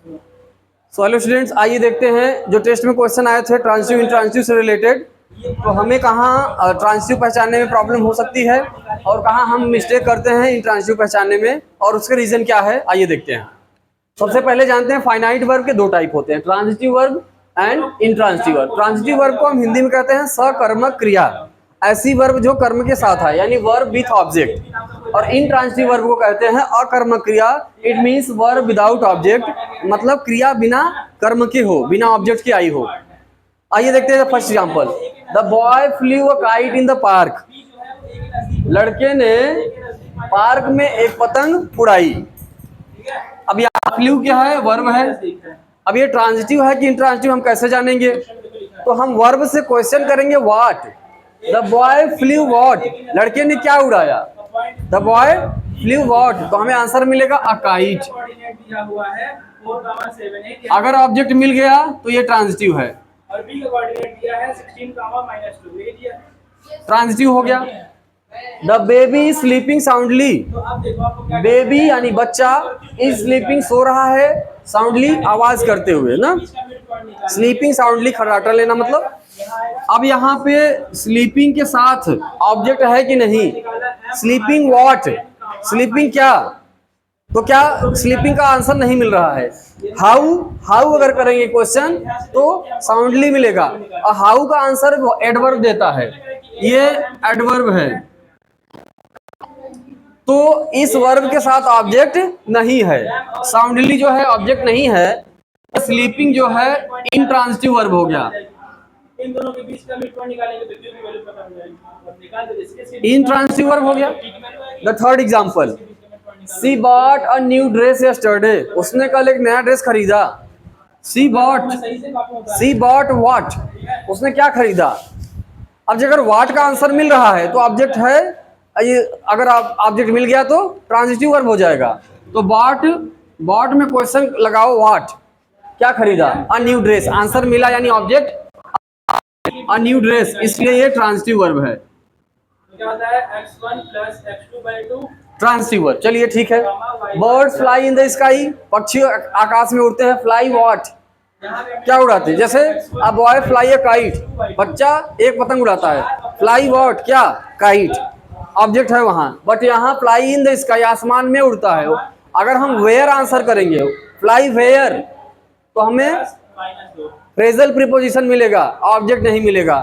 So hello students, आइए देखते हैं जो टेस्ट में क्वेश्चन आए थे ट्रांजिटिव इंट्रांजिटिव से रिलेटेड। तो हमें कहाँ ट्रांजिटिव पहचानने में प्रॉब्लम हो सकती है और कहाँ हम मिस्टेक करते हैं इंट्रांजिटिव पहचानने में, और उसके रीजन क्या है, आइए देखते हैं। सबसे पहले जानते हैं फाइनाइट वर्ब के दो टाइप होते हैं, transitive verb and intransitive verb. Transitive verb को हम हिंदी में कहते हैं सकर्मक क्रिया, ऐसी वर्ब जो कर्म के साथ है, यानी वर्ब विथ ऑब्जेक्ट। और इंट्रांजिटिव वर्ब को कहते हैं अकर्मक क्रिया, it means verb without object, मतलब क्रिया बिना कर्म के हो, बिना ऑब्जेक्ट के आई हो। आइए देखते हैं first example, the boy flu a kite in the park. लड़के ने पार्क में एक पतंग उड़ाई। अब यहाँ फ्लू क्या है, वर्ब है। अब ये ट्रांजिटिव है कि इंट्रांजिटिव हम कैसे जानेंगे? तो हम वर्ब से क्वेश्चन करेंगे what. The boy flu what, लड़के ने क्या उड़ाया? द बॉय फ्लू व्हाट, तो हमें आंसर मिलेगा अ काइट। अगर ऑब्जेक्ट मिल गया तो ये ट्रांजिटिव है, ट्रांजिटिव हो गया। The baby sleeping soundly, baby यानी बच्चा, इज स्लीपिंग सो रहा है, साउंडली आवाज करते हुए ना, स्लीपिंग साउंडली खर्राटा लेना मतलब। अब यहाँ पे स्लीपिंग के साथ ऑब्जेक्ट है कि नहीं? स्लीपिंग व्हाट, स्लीपिंग क्या? तो क्या स्लीपिंग का आंसर नहीं मिल रहा है। हाउ, हाउ अगर करेंगे क्वेश्चन तो साउंडली मिलेगा, और हाउ का आंसर एडवर्ब देता है, ये एडवर्ब है। तो इस वर्ब के साथ ऑब्जेक्ट नहीं है, साउंडली जो है ऑब्जेक्ट नहीं है, स्लीपिंग जो है इंट्रांजिटिव वर्ब हो गया। इन दोनों के बीच का मिड पॉइंट निकालेंगे तो क्यू की वैल्यू पता हो जाएगी, और निकाल दो इसके इंट्रांजिटिव वर्ब हो गया। The third example, she bought a new dress yesterday, उसने कल एक नया ड्रेस खरीदा। सी बॉट व्हाट, उसने क्या खरीदा? अब अगर व्हाट का आंसर मिल रहा है तो ऑब्जेक्ट है, ये अगर आप ऑब्जेक्ट मिल गया तो ट्रांजिटिव वर्ब हो जाएगा। तो बॉट, बॉट में क्वेश्चन लगाओ व्हाट, क्या खरीदा? अ न्यू ड्रेस, आंसर मिला यानी ऑब्जेक्ट अ न्यू ड्रेस, इसलिए ये ट्रांजिटिव वर्ब है। क्या होता है? x1 plus x2/2 transitive verb. चलिए ठीक है। Birds fly in the sky, पक्षी आकाश में उड़ते हैं। फ्लाई व्हाट, क्या उड़ाते हैं? जैसे a boy fly a kite, बच्चा एक पतंग उड़ाता है। फ्लाई व्हाट, क्या? काइट, ऑब्जेक्ट है वहां। बट यहाँ फ्लाई इन द स्काई, आसमान में उड़ता है। अगर हम वेयर आंसर करेंगे, फ्लाई वेयर, तो हमें फ्रेजल प्रीपोजिशन मिलेगा, ऑब्जेक्ट नहीं मिलेगा।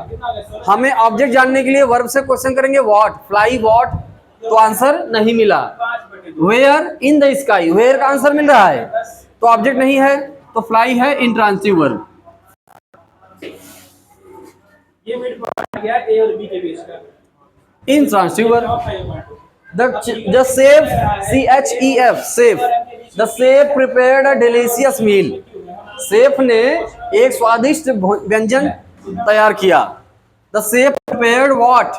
हमें ऑब्जेक्ट जानने के लिए वर्ब से क्वेश्चन करेंगे व्हाट, फ्लाई व्हाट, तो आंसर नहीं मिला। Where in the sky, where का आंसर मिल रहा है तो ऑब्जेक्ट नहीं है, तो फ्लाई है इंट्रांजिटिव वर्ब। ये मिड पॉइंट आ गया ए और बी के बीच का, intransitive verb. The chef, CHEF, chef, the chef prepared a delicious meal, chef ने एक स्वादिष्ट व्यंजन तैयार किया। द सेफ प्रिपेयर्ड व्हाट,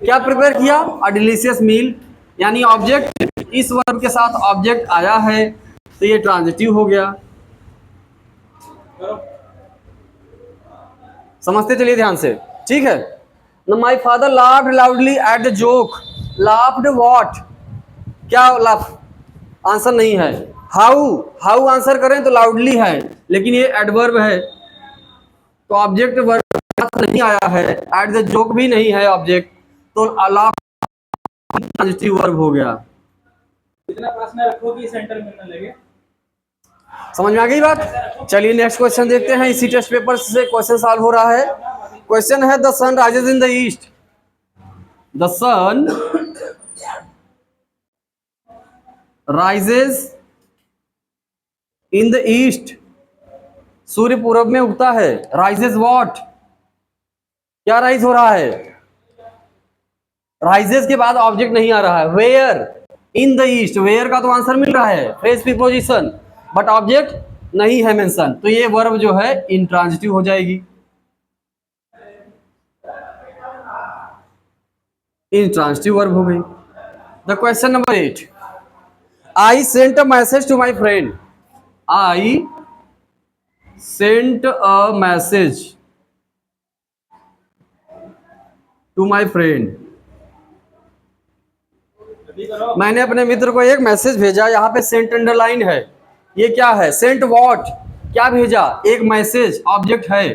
क्या प्रिपेयर किया? अ डिलीशियस मील, यानी ऑब्जेक्ट इस वर्ब के साथ ऑब्जेक्ट आया है, तो ये ट्रांजिटिव हो गया। समझते चलिए ध्यान से, ठीक है। My father laughed loudly at the joke, laughed what, क्या लाफ, आंसर नहीं है। हाउ, हाउ आंसर करें तो लाउडली है, लेकिन ये एडवर्ब है तो ऑब्जेक्ट वर्ब नहीं आया है, एट द जोक भी नहीं है ऑब्जेक्ट, तो लाफ ट्रांजिटिव वर्ब हो गया। इतना पास में रखो कि सेंटर में न लगे। समझ में आ गई बात? चलिए नेक्स्ट क्वेश्चन देखते हैं, इसी टेस्ट पेपर से क्वेश्चन सॉल्व हो रहा है। क्वेश्चन है the sun rises in the east, the sun rises in the east, सूर्य पूरब में उगता है। राइजेस व्हाट, क्या राइज हो रहा है? राइजेस के बाद ऑब्जेक्ट नहीं आ रहा है। Where in the east, where का तो आंसर मिल रहा है, फ्रेज प्रीपोजिशन, बट ऑब्जेक्ट नहीं है मेंशन, तो ये वर्ब जो है इंट्रांजिटिव हो जाएगी, इंट्रांजिटिव वर्ब हो गई। The question number 8, I sent a message to my friend, I sent a message to my friend, मैंने अपने मित्र को एक मैसेज भेजा। यहाँ पे सेंट अंडरलाइन है, ये क्या है, सेंट व्हाट, क्या भेजा, एक मैसेज, ऑब्जेक्ट है।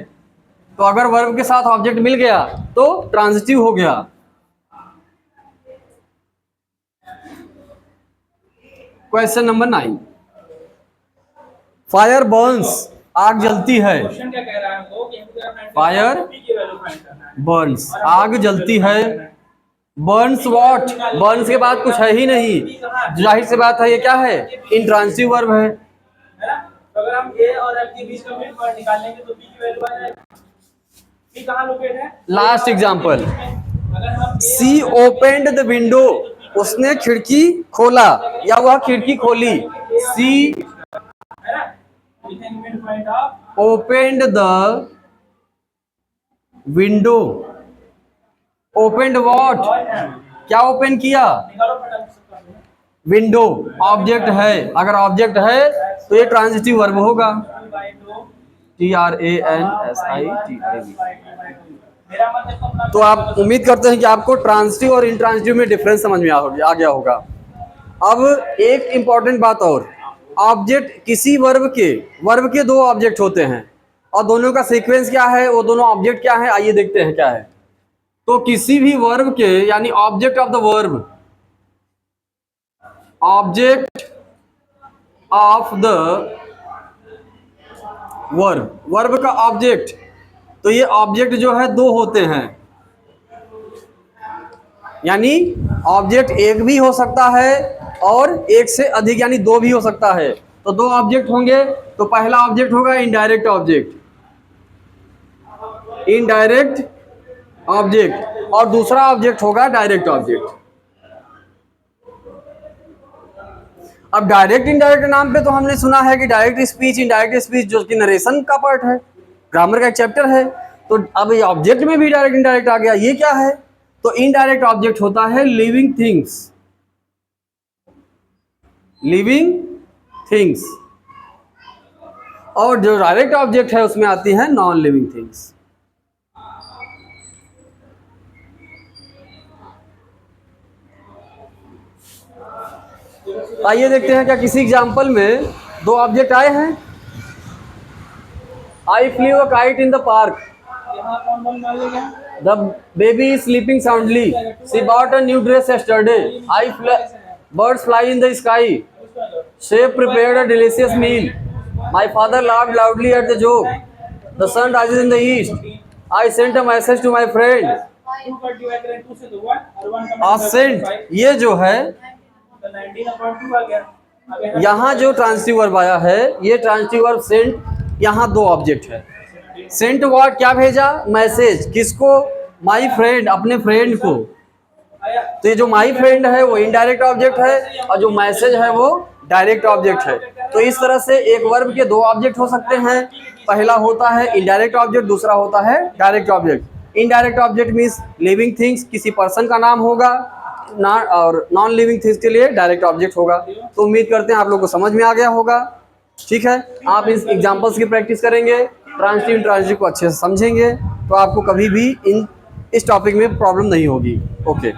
तो अगर वर्ब के साथ ऑब्जेक्ट मिल गया तो ट्रांजिटिव हो गया। क्वेश्चन नंबर 9, फायर बर्न्स, आग जलती है। क्वेश्चन क्या कह रहा है हमको कि हमको फाइंड फायर की वैल्यू फाइंड करना है। बर्न्स, आग जलती है। बर्न्स व्हाट, बर्न्स के बाद कुछ है ही नहीं, जाहिर सी बात है ये क्या है, इंट्रांसिटिव वर्ब है। है ना? तो अगर हम ए और एफ के बीच का मिड पॉइंट निकालेंगे तो बी की वैल्यू आ जाएगी। बी कहां लोकेट है? लास्ट एग्जांपल, अगर हम सी ओपेंड द विंडो, उसने खिड़की खोला या वह खिड़की खोली। सी है ना, लिखेंगे mid point of opened the window. Opened what, क्या ओपन किया, निकालो फटाफट। विंडो, ऑब्जेक्ट है। अगर ऑब्जेक्ट है तो ये ट्रांजिटिव वर्ब होगा। TRANSITIV। मेरा मतलब तो आप उम्मीद करते हैं कि आपको ट्रांजिटिव और इंट्रांजिटिव में डिफरेंस समझ में आ गया होगा। अब एक इंपॉर्टेंट बात और, ऑब्जेक्ट किसी वर्ब के दो ऑब्जेक्ट होते हैं और दोनों का सीक्वेंस क्या है, वो दोनों ऑब्जेक्ट क्या है, आइए देखते हैं क्या है। तो किसी भी वर्ब के यानी object of the verb, object of the verb, verb का ऑब्जेक्ट, तो ये ऑब्जेक्ट जो है दो होते हैं, यानी ऑब्जेक्ट एक भी हो सकता है और एक से अधिक यानी दो भी हो सकता है। तो दो ऑब्जेक्ट होंगे तो पहला ऑब्जेक्ट होगा इनडायरेक्ट ऑब्जेक्ट, इनडायरेक्ट ऑब्जेक्ट, और दूसरा ऑब्जेक्ट होगा डायरेक्ट ऑब्जेक्ट। अब डायरेक्ट इनडायरेक्ट नाम पे तो हमने सुना है कि डायरेक्ट स्पीच, इनडायरेक्ट स्पीच जो कि नरेशन का पार्ट है, ग्रामर का एक चैप्टर है। तो अब ये ऑब्जेक्ट में भी डायरेक्ट इनडायरेक्ट आ गया, ये क्या है, तो इनडायरेक्ट ऑब्जेक्ट होता है लिविंग थिंग्स, लिविंग थिंग्स, और जो डायरेक्ट ऑब्जेक्ट है उसमें आती है नॉन लिविंग थिंग्स। आइए देखते हैं क्या किसी एग्जाम्पल में दो ऑब्जेक्ट आए हैं। I flew a kite in the park, यहां कौन मान लेगा? the baby is sleeping soundly, she bought a new dress yesterday, birds fly in the sky, chef prepared a delicious meal, my father laughed loudly at the joke, the sun rises in the east, I sent a message to my friend। Two का divide करें 2 से तो 1 और 1 का Saint, ये जो है 19/2 आ गया। अब यहाँ जो ट्रांसिटिव वर्ब आया है, ये ट्रांसिटिव वर्ब सेंट, यहाँ दो ऑब्जेक्ट है। सेंट व्हाट, क्या भेजा, मैसेज, किसको, माई फ्रेंड, अपने फ्रेंड को। तो ये जो माई फ्रेंड है वो इनडायरेक्ट ऑब्जेक्ट है और जो मैसेज है वो डायरेक्ट ऑब्जेक्ट है। तो इस तरह से एक वर्ब के दो ऑब्जेक्ट हो सकते हैं, पहला होता है इनडायरेक्ट ऑब्जेक्ट, दूसरा होता है direct object. Indirect object means living things, किसी पर्सन का नाम होगा ना, और नॉन लिविंग थिंग्स के लिए डायरेक्ट ऑब्जेक्ट होगा। तो उम्मीद करते हैं आप लोग को समझ में आ गया होगा। ठीक है, आप इस एग्जाम्पल्स की प्रैक्टिस करेंगे, ट्रांजिटिव इंट्रांजिटिव को अच्छे से समझेंगे तो आपको कभी भी इस टॉपिक में प्रॉब्लम नहीं होगी। ओके।